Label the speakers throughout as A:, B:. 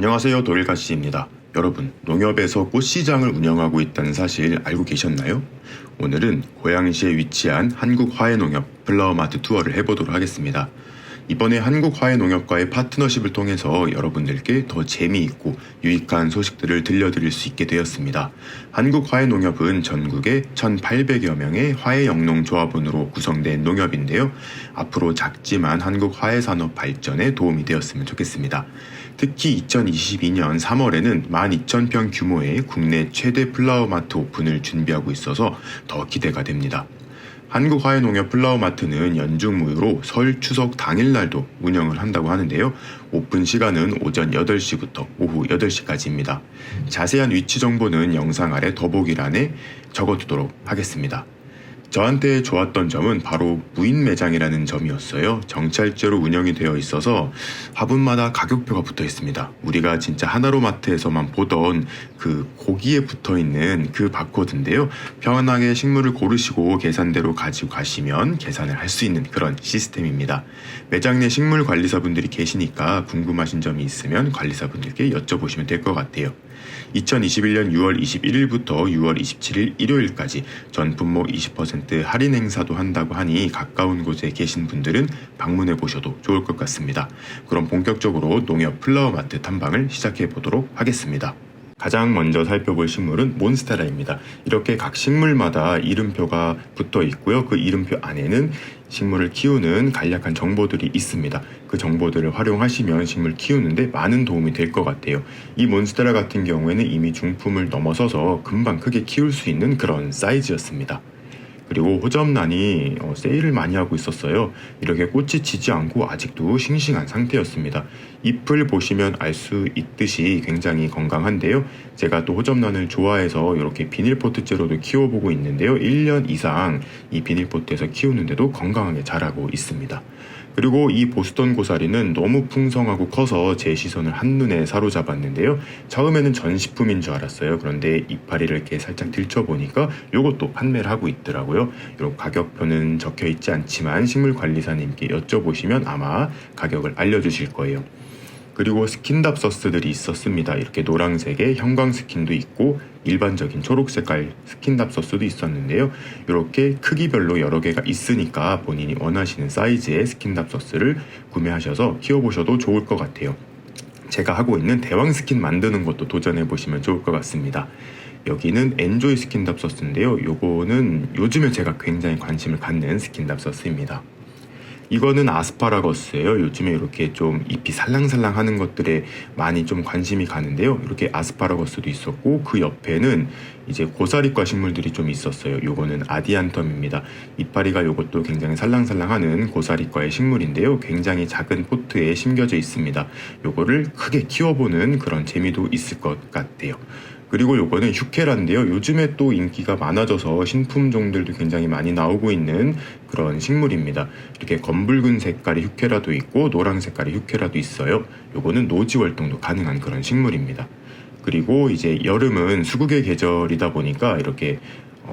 A: 안녕하세요. 도일가씨입니다. 여러분, 농협에서 꽃시장을 운영하고 있다는 사실 알고 계셨나요? 오늘은 고양시에 위치한 한국화훼농협 플라워마트 투어를 해보도록 하겠습니다. 이번에 한국화훼농협과의 파트너십을 통해서 여러분들께 더 재미있고 유익한 소식들을 들려드릴 수 있게 되었습니다. 한국화훼농협은 전국에 1,800여 명의 화훼영농조합원으로 구성된 농협인데요. 앞으로 작지만 한국화훼산업 발전에 도움이 되었으면 좋겠습니다. 특히 2022년 3월에는 12,000평 규모의 국내 최대 플라워마트 오픈을 준비하고 있어서 더 기대가 됩니다. 한국화훼농협 플라워마트는 연중무휴로 설 추석 당일날도 운영을 한다고 하는데요. 오픈 시간은 오전 8시부터 오후 8시까지입니다. 자세한 위치 정보는 영상 아래 더보기란에 적어두도록 하겠습니다. 저한테 좋았던 점은 바로 무인 매장이라는 점이었어요. 정찰제로 운영이 되어 있어서 화분마다 가격표가 붙어 있습니다. 우리가 진짜 하나로마트에서만 보던 그 고기에 붙어 있는 그 바코드인데요. 편하게 식물을 고르시고 계산대로 가지고 가시면 계산을 할 수 있는 그런 시스템입니다. 매장 내 식물 관리사분들이 계시니까 궁금하신 점이 있으면 관리사분들께 여쭤보시면 될 것 같아요. 2021년 6월 21일부터 6월 27일 일요일까지 전 분모 20% 할인 행사도 한다고 하니 가까운 곳에 계신 분들은 방문해 보셔도 좋을 것 같습니다. 그럼 본격적으로 농협 플라워마트 탐방을 시작해 보도록 하겠습니다. 가장 먼저 살펴볼 식물은 몬스테라입니다. 이렇게 각 식물마다 이름표가 붙어 있고요. 그 이름표 안에는 식물을 키우는 간략한 정보들이 있습니다. 그 정보들을 활용하시면 식물 키우는데 많은 도움이 될 것 같아요. 이 몬스테라 같은 경우에는 이미 중품을 넘어서서 금방 크게 키울 수 있는 그런 사이즈였습니다. 그리고 호접란이 세일을 많이 하고 있었어요. 이렇게 꽃이 지지 않고 아직도 싱싱한 상태였습니다. 잎을 보시면 알 수 있듯이 굉장히 건강한데요. 제가 또 호접란을 좋아해서 이렇게 비닐포트째로도 키워보고 있는데요. 1년 이상 이 비닐포트에서 키우는데도 건강하게 자라고 있습니다. 그리고 이 보스턴 고사리는 너무 풍성하고 커서 제 시선을 한눈에 사로잡았는데요. 처음에는 전시품인 줄 알았어요. 그런데 이파리를 이렇게 살짝 들춰보니까 이것도 판매를 하고 있더라고요. 이런 가격표는 적혀 있지 않지만 식물관리사님께 여쭤보시면 아마 가격을 알려주실 거예요. 그리고 스킨답서스들이 있었습니다. 이렇게 노란색의 형광 스킨도 있고 일반적인 초록 색깔 스킨답서스도 있었는데요. 이렇게 크기별로 여러 개가 있으니까 본인이 원하시는 사이즈의 스킨답서스를 구매하셔서 키워보셔도 좋을 것 같아요. 제가 하고 있는 대왕 스킨 만드는 것도 도전해보시면 좋을 것 같습니다. 여기는 엔조이 스킨답서스인데요. 요거는 요즘에 제가 굉장히 관심을 갖는 스킨답서스입니다. 이거는 아스파라거스예요. 요즘에 이렇게 좀 잎이 살랑살랑 하는 것들에 많이 좀 관심이 가는데요. 이렇게 아스파라거스도 있었고 그 옆에는 이제 고사리과 식물들이 좀 있었어요. 요거는 아디안텀입니다. 이파리가 요것도 굉장히 살랑살랑하는 고사리과의 식물인데요. 굉장히 작은 포트에 심겨져 있습니다. 요거를 크게 키워보는 그런 재미도 있을 것 같아요. 그리고 요거는 휴케라인데요. 요즘에 또 인기가 많아져서 신품종들도 굉장히 많이 나오고 있는 그런 식물입니다. 이렇게 검붉은 색깔의 휴케라도 있고 노란 색깔의 휴케라도 있어요. 요거는 노지 활동도 가능한 그런 식물입니다. 그리고 이제 여름은 수국의 계절이다 보니까 이렇게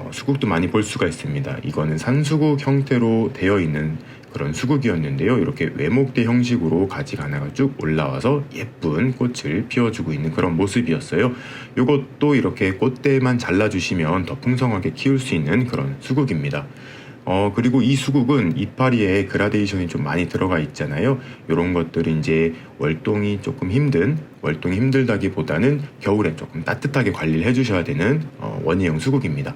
A: 수국도 많이 볼 수가 있습니다. 이거는 산수국 형태로 되어 있는 그런 수국이었는데요. 이렇게 외목대 형식으로 가지가 하나가 쭉 올라와서 예쁜 꽃을 피워주고 있는 그런 모습이었어요. 이것도 이렇게 꽃대만 잘라주시면 더 풍성하게 키울 수 있는 그런 수국입니다. 그리고 이 수국은 이파리에 그라데이션이 좀 많이 들어가 있잖아요. 이런 것들은 이제 월동이 힘들다기보다는 겨울에 조금 따뜻하게 관리를 해주셔야 되는 원예형 수국입니다.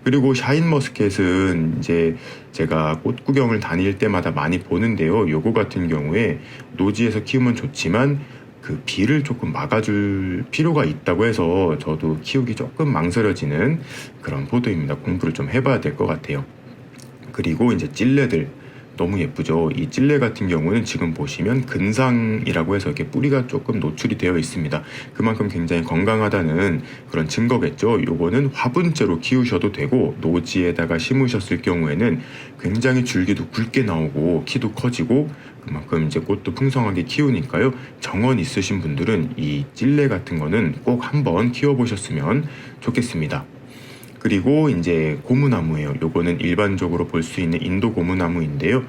A: 그리고 샤인머스켓은 이제 제가 꽃 구경을 다닐 때마다 많이 보는데요. 요거 같은 경우에 노지에서 키우면 좋지만 그 비를 조금 막아줄 필요가 있다고 해서 저도 키우기 조금 망설여지는 그런 포도입니다. 공부를 좀 해봐야 될 것 같아요. 그리고 이제 찔레들 너무 예쁘죠. 이 찔레 같은 경우는 지금 보시면 근상이라고 해서 이렇게 뿌리가 조금 노출이 되어 있습니다. 그만큼 굉장히 건강하다는 그런 증거겠죠. 요거는 화분째로 키우셔도 되고 노지에다가 심으셨을 경우에는 굉장히 줄기도 굵게 나오고 키도 커지고 그만큼 이제 꽃도 풍성하게 키우니까요. 정원 있으신 분들은 이 찔레 같은 거는 꼭 한번 키워보셨으면 좋겠습니다. 그리고 이제 고무나무예요. 요거는 일반적으로 볼 수 있는 인도 고무나무인데요.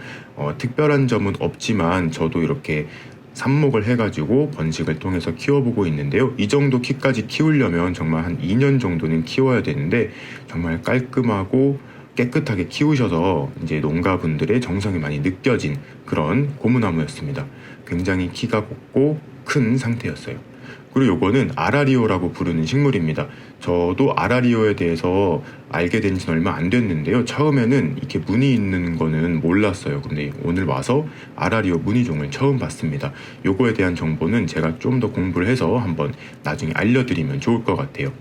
A: 특별한 점은 없지만 저도 이렇게 삽목을 해가지고 번식을 통해서 키워보고 있는데요. 이 정도 키까지 키우려면 정말 한 2년 정도는 키워야 되는데 정말 깔끔하고 깨끗하게 키우셔서 이제 농가분들의 정성이 많이 느껴진 그런 고무나무였습니다. 굉장히 키가 곱고 큰 상태였어요. 그리고 요거는 아라리오라고 부르는 식물입니다. 저도 아라리오에 대해서 알게 된 지는 얼마 안 됐는데요. 처음에는 이렇게 무늬 있는 거는 몰랐어요. 근데 오늘 와서 아라리오 무늬종을 처음 봤습니다. 요거에 대한 정보는 제가 좀 더 공부를 해서 한번 나중에 알려드리면 좋을 것 같아요.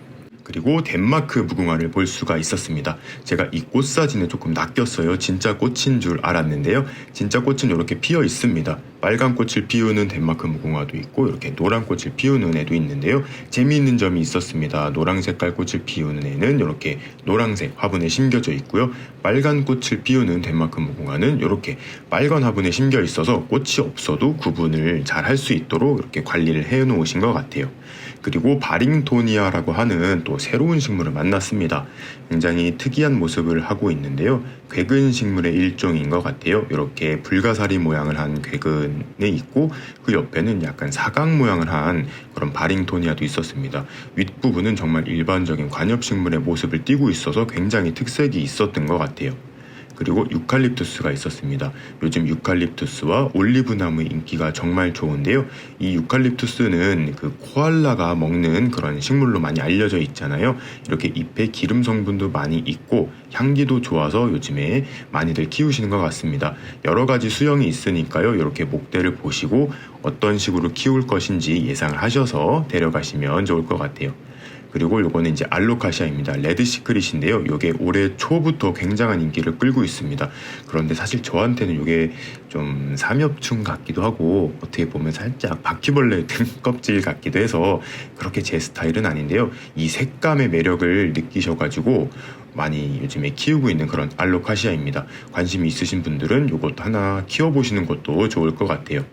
A: 그리고 덴마크 무궁화를 볼 수가 있었습니다. 제가 이 꽃 사진에 조금 낚였어요. 진짜 꽃인 줄 알았는데요. 진짜 꽃은 이렇게 피어 있습니다. 빨간 꽃을 피우는 덴마크 무궁화도 있고 이렇게 노란 꽃을 피우는 애도 있는데요. 재미있는 점이 있었습니다. 노란 색깔 꽃을 피우는 애는 이렇게 노란색 화분에 심겨져 있고요. 빨간 꽃을 피우는 덴마크 무궁화는 이렇게 빨간 화분에 심겨 있어서 꽃이 없어도 구분을 잘 할 수 있도록 이렇게 관리를 해 놓으신 것 같아요. 그리고 바링토니아라고 하는 또 새로운 식물을 만났습니다. 굉장히 특이한 모습을 하고 있는데요. 괴근 식물의 일종인 것 같아요. 이렇게 불가사리 모양을 한 괴근에 있고 그 옆에는 약간 사각 모양을 한 그런 바링토니아도 있었습니다. 윗부분은 정말 일반적인 관엽식물의 모습을 띠고 있어서 굉장히 특색이 있었던 것 같아요. 그리고 유칼립투스가 있었습니다. 요즘 유칼립투스와 올리브나무의 인기가 정말 좋은데요. 이 유칼립투스는 그 코알라가 먹는 그런 식물로 많이 알려져 있잖아요. 이렇게 잎에 기름 성분도 많이 있고 향기도 좋아서 요즘에 많이들 키우시는 것 같습니다. 여러 가지 수영이 있으니까요. 이렇게 목대를 보시고 어떤 식으로 키울 것인지 예상을 하셔서 데려가시면 좋을 것 같아요. 그리고 요거는 이제 알로카시아입니다. 레드 시크릿인데요. 요게 올해 초부터 굉장한 인기를 끌고 있습니다. 그런데 사실 저한테는 요게 좀 삼엽충 같기도 하고 어떻게 보면 살짝 바퀴벌레 등 껍질 같기도 해서 그렇게 제 스타일은 아닌데요. 이 색감의 매력을 느끼셔가지고 많이 요즘에 키우고 있는 그런 알로카시아입니다. 관심이 있으신 분들은 요것도 하나 키워보시는 것도 좋을 것 같아요.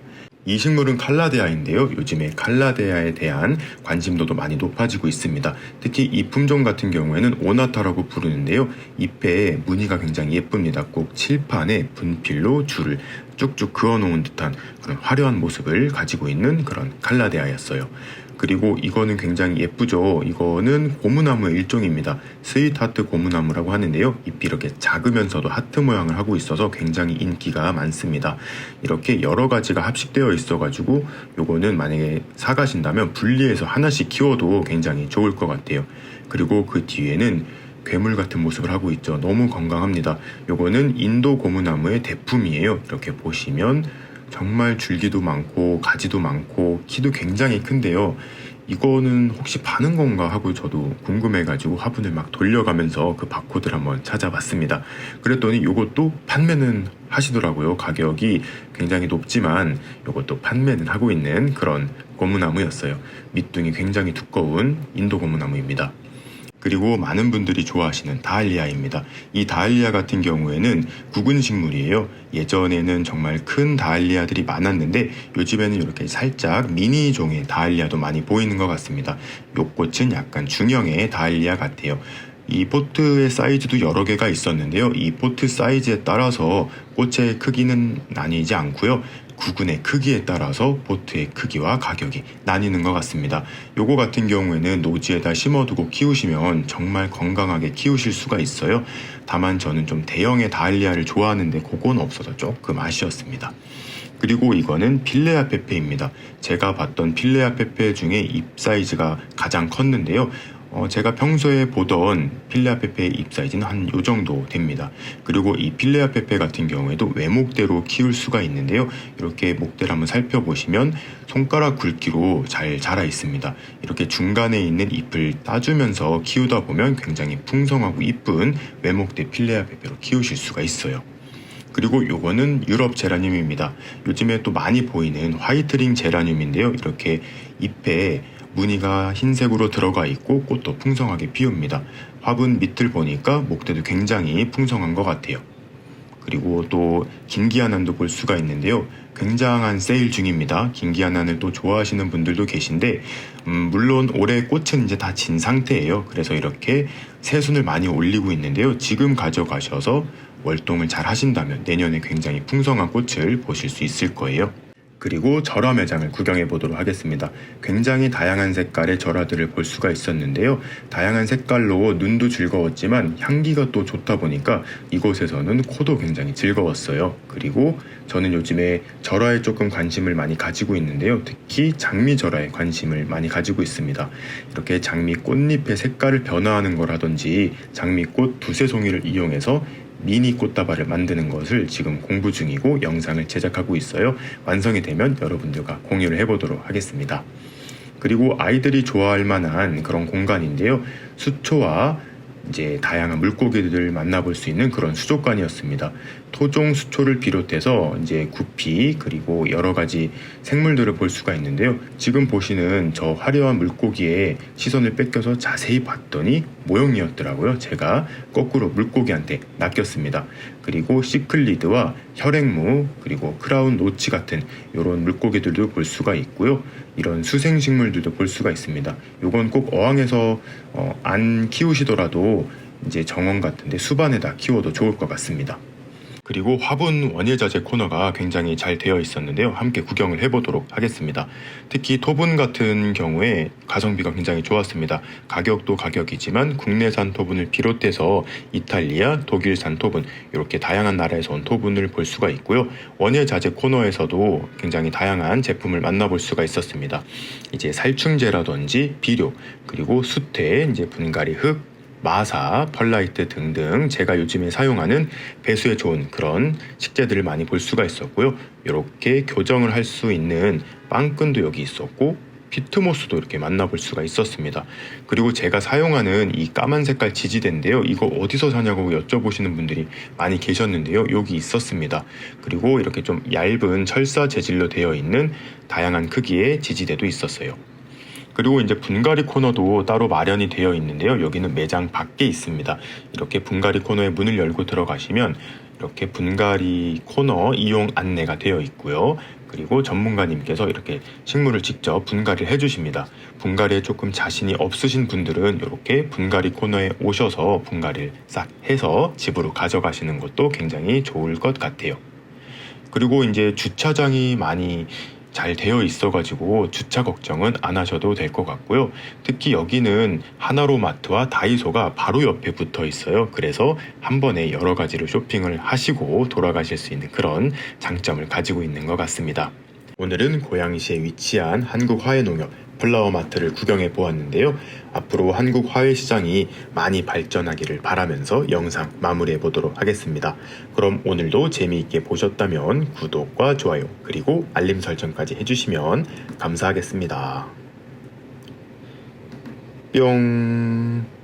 A: 이 식물은 칼라데아인데요. 요즘에 칼라데아에 대한 관심도도 많이 높아지고 있습니다. 특히 이 품종 같은 경우에는 오나타라고 부르는데요. 잎에 무늬가 굉장히 예쁩니다. 꼭 칠판에 분필로 줄을 쭉쭉 그어놓은 듯한 그런 화려한 모습을 가지고 있는 그런 칼라데아였어요. 그리고 이거는 굉장히 예쁘죠. 이거는 고무나무의 일종입니다. 스윗하트 고무나무라고 하는데요. 잎이 이렇게 작으면서도 하트 모양을 하고 있어서 굉장히 인기가 많습니다. 이렇게 여러 가지가 합식되어 있어가지고 요거는 만약에 사가신다면 분리해서 하나씩 키워도 굉장히 좋을 것 같아요. 그리고 그 뒤에는 괴물 같은 모습을 하고 있죠. 너무 건강합니다. 요거는 인도 고무나무의 대품이에요. 이렇게 보시면 정말 줄기도 많고 가지도 많고 키도 굉장히 큰데요. 이거는 혹시 파는 건가 하고 저도 궁금해가지고 화분을 막 돌려가면서 그 바코드를 한번 찾아봤습니다. 그랬더니 이것도 판매는 하시더라고요. 가격이 굉장히 높지만 이것도 판매는 하고 있는 그런 고무나무였어요. 밑둥이 굉장히 두꺼운 인도 고무나무입니다. 그리고 많은 분들이 좋아하시는 다알리아입니다. 이 다알리아 같은 경우에는 구근 식물이에요. 예전에는 정말 큰 다알리아들이 많았는데 요즘에는 이렇게 살짝 미니 종의 다알리아도 많이 보이는 것 같습니다. 이 꽃은 약간 중형의 다알리아 같아요. 이 포트의 사이즈도 여러 개가 있었는데요. 이 포트 사이즈에 따라서 꽃의 크기는 나뉘지 않고요. 구근의 크기에 따라서 포트의 크기와 가격이 나뉘는 것 같습니다. 요거 같은 경우에는 노지에다 심어두고 키우시면 정말 건강하게 키우실 수가 있어요. 다만 저는 좀 대형의 다알리아를 좋아하는데 그건 없어서 조금 아쉬웠습니다. 그리고 이거는 필레아 페페입니다. 제가 봤던 필레아 페페 중에 잎 사이즈가 가장 컸는데요. 제가 평소에 보던 필레아 페페의 잎 사이즈는 한 요 정도 됩니다. 그리고 이 필레아 페페 같은 경우에도 외목대로 키울 수가 있는데요. 이렇게 목대를 한번 살펴보시면 손가락 굵기로 잘 자라 있습니다. 이렇게 중간에 있는 잎을 따주면서 키우다 보면 굉장히 풍성하고 이쁜 외목대 필레아 페페로 키우실 수가 있어요. 그리고 요거는 유럽 제라늄입니다. 요즘에 또 많이 보이는 화이트링 제라늄인데요. 이렇게 잎에 무늬가 흰색으로 들어가 있고 꽃도 풍성하게 피웁니다. 화분 밑을 보니까 목대도 굉장히 풍성한 것 같아요. 그리고 또 긴기아난도 볼 수가 있는데요. 굉장한 세일 중입니다. 긴기아난을 또 좋아하시는 분들도 계신데 물론 올해 꽃은 이제 다 진 상태예요. 그래서 이렇게 새순을 많이 올리고 있는데요. 지금 가져가셔서 월동을 잘 하신다면 내년에 굉장히 풍성한 꽃을 보실 수 있을 거예요. 그리고 절화 매장을 구경해 보도록 하겠습니다. 굉장히 다양한 색깔의 절화들을 볼 수가 있었는데요. 다양한 색깔로 눈도 즐거웠지만 향기가 또 좋다 보니까 이곳에서는 코도 굉장히 즐거웠어요. 그리고 저는 요즘에 절화에 조금 관심을 많이 가지고 있는데요. 특히 장미 절화에 관심을 많이 가지고 있습니다. 이렇게 장미 꽃잎의 색깔을 변화하는 거라든지 장미꽃 두세 송이를 이용해서 미니 꽃다발을 만드는 것을 지금 공부 중이고 영상을 제작하고 있어요. 완성이 되면 여러분들과 공유를 해보도록 하겠습니다. 그리고 아이들이 좋아할 만한 그런 공간인데요. 수초와 이제 다양한 물고기들을 만나볼 수 있는 그런 수족관이었습니다. 토종 수초를 비롯해서 이제 구피 그리고 여러 가지 생물들을 볼 수가 있는데요. 지금 보시는 저 화려한 물고기에 시선을 뺏겨서 자세히 봤더니 모형이었더라고요. 제가 거꾸로 물고기한테 낚였습니다. 그리고 시클리드와 혈액무 그리고 크라운 노치 같은 이런 물고기들도 볼 수가 있고요. 이런 수생식물들도 볼 수가 있습니다. 요건 꼭 어항에서 안 키우시더라도 이제 정원 같은데 수반에다 키워도 좋을 것 같습니다. 그리고 화분 원예자재 코너가 굉장히 잘 되어 있었는데요. 함께 구경을 해보도록 하겠습니다. 특히 토분 같은 경우에 가성비가 굉장히 좋았습니다. 가격도 가격이지만 국내산 토분을 비롯해서 이탈리아, 독일산 토분 이렇게 다양한 나라에서 온 토분을 볼 수가 있고요. 원예자재 코너에서도 굉장히 다양한 제품을 만나볼 수가 있었습니다. 이제 살충제라든지 비료 그리고 수태, 이제 분갈이 흙 마사, 펄라이트 등등 제가 요즘에 사용하는 배수에 좋은 그런 식재들을 많이 볼 수가 있었고요. 이렇게 교정을 할 수 있는 빵끈도 여기 있었고 피트모스도 이렇게 만나볼 수가 있었습니다. 그리고 제가 사용하는 이 까만 색깔 지지대인데요. 이거 어디서 사냐고 여쭤보시는 분들이 많이 계셨는데요. 여기 있었습니다. 그리고 이렇게 좀 얇은 철사 재질로 되어 있는 다양한 크기의 지지대도 있었어요. 그리고 이제 분갈이 코너도 따로 마련이 되어 있는데요. 여기는 매장 밖에 있습니다. 이렇게 분갈이 코너에 문을 열고 들어가시면 이렇게 분갈이 코너 이용 안내가 되어 있고요. 그리고 전문가님께서 이렇게 식물을 직접 분갈이를 해주십니다. 분갈이에 조금 자신이 없으신 분들은 이렇게 분갈이 코너에 오셔서 분갈이를 싹 해서 집으로 가져가시는 것도 굉장히 좋을 것 같아요. 그리고 이제 주차장이 많이 잘 되어 있어가지고 주차 걱정은 안 하셔도 될 것 같고요. 특히 여기는 하나로마트와 다이소가 바로 옆에 붙어 있어요. 그래서 한 번에 여러 가지로 쇼핑을 하시고 돌아가실 수 있는 그런 장점을 가지고 있는 것 같습니다. 오늘은 고양시에 위치한 한국화훼농협 플라워마트를 구경해 보았는데요. 앞으로 한국 화훼 시장이 많이 발전하기를 바라면서 영상 마무리해 보도록 하겠습니다. 그럼 오늘도 재미있게 보셨다면 구독과 좋아요 그리고 알림 설정까지 해주시면 감사하겠습니다. 뿅.